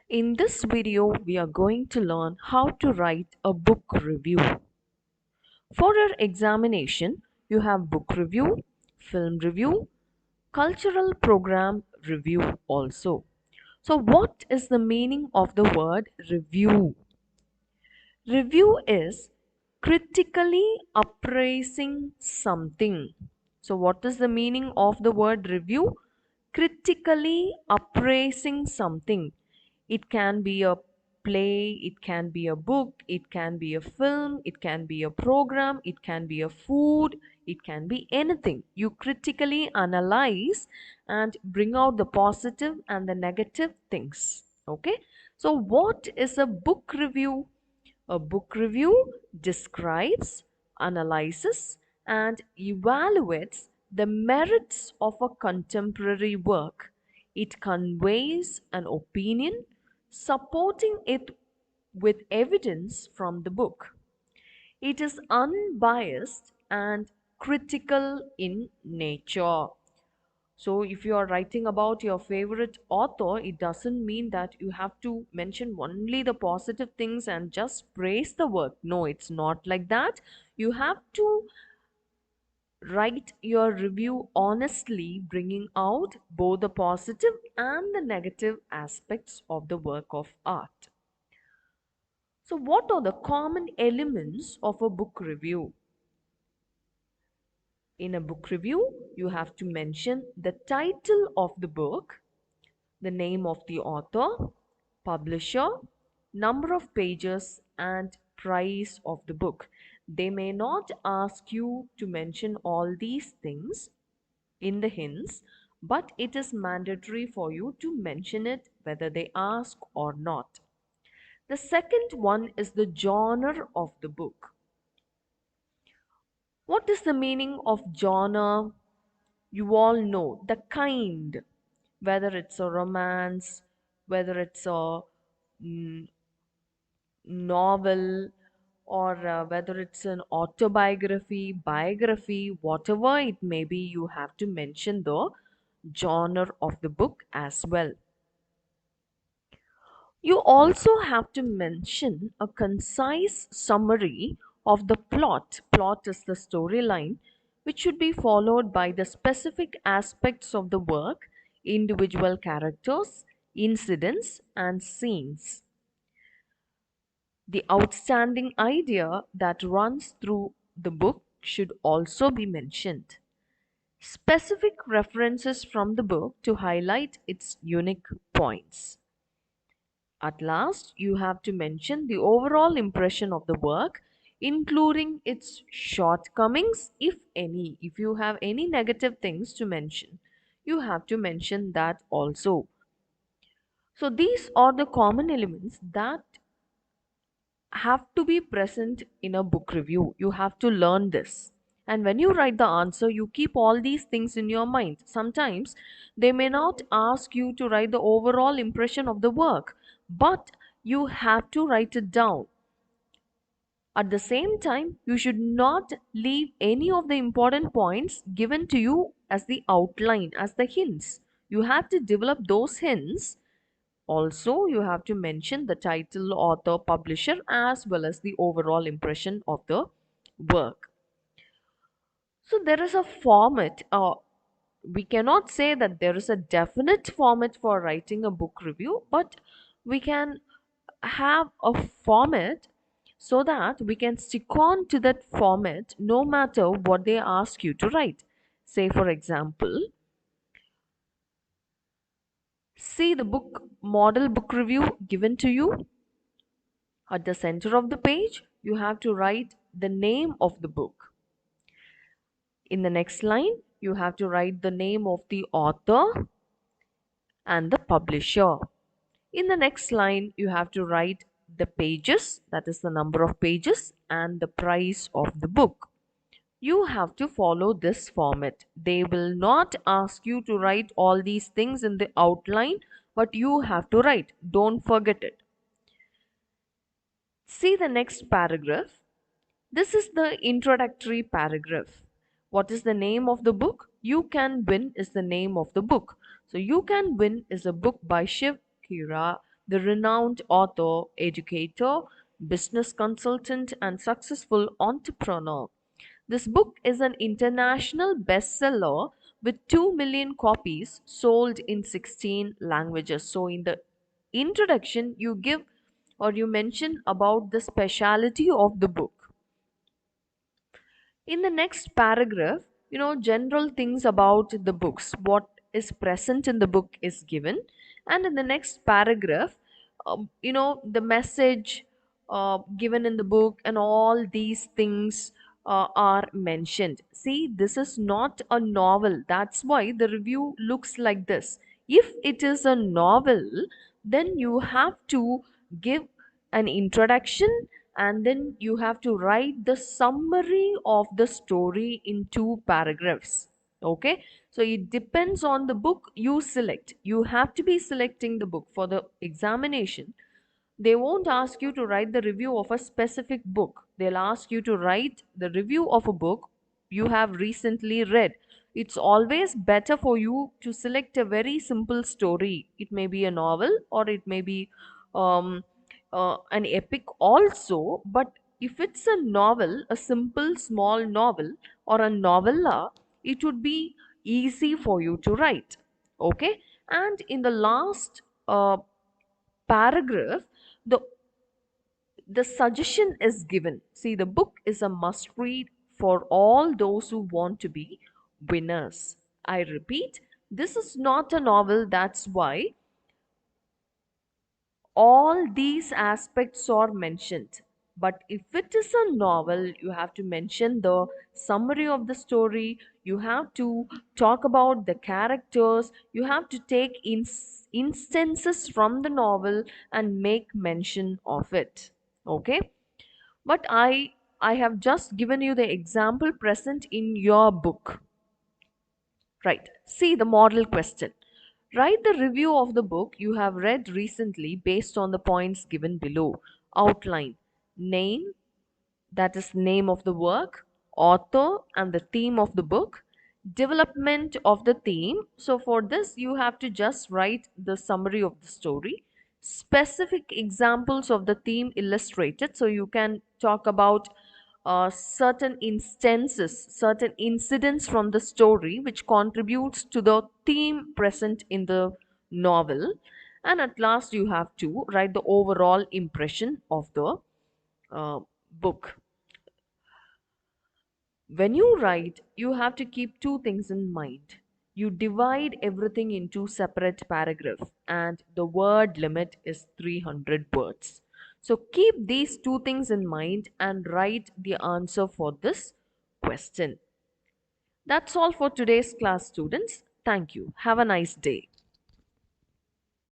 In this video, we are going to learn how to write a book review. For your examination, you have book review, film review, cultural program review also. So what is the meaning of the word review? Review is critically appraising something. So, what is the meaning of the word review? Critically appraising something. It can be a play, it can be a book, it can be a film, it can be a program, it can be a food, it can be anything. You critically analyze and bring out the positive and the negative things. Okay, so what is a book review? A book review describes, analyzes, and evaluates the merits of a contemporary work. It conveys an opinion, supporting it with evidence from the book. It is unbiased and critical in nature. So, if you are writing about your favorite author, it doesn't mean that you have to mention only the positive things and just praise the work. No, it's not like that. You have to write your review honestly, bringing out both the positive and the negative aspects of the work of art. So, what are the common elements of a book review? In a book review, you have to mention the title of the book, the name of the author, publisher, number of pages, and price of the book. They may not ask you to mention all these things in the hints, but it is mandatory for you to mention it whether they ask or not. The second one is the genre of the book. What is the meaning of genre? You all know the kind, whether it's a romance, whether it's a mm, novel, or whether it's an autobiography, biography, whatever it may be, you have to mention the genre of the book as well. You also have to mention a concise summary of the plot. Plot is the storyline, which should be followed by the specific aspects of the work, individual characters, incidents, and scenes. The outstanding idea that runs through the book should also be mentioned. Specific references from the book to highlight its unique points. At last, you have to mention the overall impression of the work, including its shortcomings, if any. If you have any negative things to mention, you have to mention that also. So, these are the common elements that have to be present in a book review. You have to learn this. And when you write the answer, you keep all these things in your mind. Sometimes they may not ask you to write the overall impression of the work, but you have to write it down. At the same time, you should not leave any of the important points given to you as the outline, as the hints. You have to develop those hints. Also, you have to mention the title, author, publisher, as well as the overall impression of the work. So, there is a format. We cannot say that there is a definite format for writing a book review, but we can have a format so that we can stick on to that format no matter what they ask you to write. Say, for example, see the book model book review given to you. At the center of the page, you have to write the name of the book. In the next line, you have to write the name of the author and the publisher. In the next line, you have to write the pages, that is the number of pages, and the price of the book. You have to follow this format. They will not ask you to write all these things in the outline, but you have to write. Don't forget it. See the next paragraph. This is the introductory paragraph. What is the name of the book? You Can Win is the name of the book. So, You Can Win is a book by Shiv Kira. the renowned author, educator, business consultant, and successful entrepreneur. This book is an international bestseller with 2 million copies sold in 16 languages. So, in the introduction, you give or you mention about the speciality of the book. In the next paragraph, general things about the books, what is present in the book is given. And in the next paragraph, the message given in the book and all these things are mentioned. See, this is not a novel, that's why the review looks like this. If it is a novel, then you have to give an introduction, and then you have to write the summary of the story in 2 paragraphs. Okay, so it depends on the book you select. You have to be selecting the book for the examination. They won't ask you to write the review of a specific book. They'll ask you to write the review of a book you have recently read. It's always better for you to select a very simple story. It may be a novel, or it may be um, an epic also. But if it's a novel, a simple small novel, or a novella, it would be easy for you to write. Okay, and in the last paragraph, the the suggestion is given. See, the book is a must read for all those who want to be winners. I repeat, this is not a novel, that's why all these aspects are mentioned. But if it is a novel, you have to mention the summary of the story, you have to talk about the characters, you have to take instances from the novel and make mention of it. Okay, but I have just given you the example present in your book. Right. See the model question. Write the review of the book you have read recently based on the points given below. Outline. Name, that is name of the work, author and the theme of the book, development of the theme. So for this you have to just write the summary of the story, specific examples of the theme illustrated. So you can talk about certain instances, certain incidents from the story which contributes to the theme present in the novel. And at last you have to write the overall impression of the book. When you write, you have to keep 2 things in mind. You divide everything into separate paragraphs, and the word limit is 300 words. So keep these 2 things in mind and write the answer for this question. That's all for today's class, students. Thank you. Have a nice day.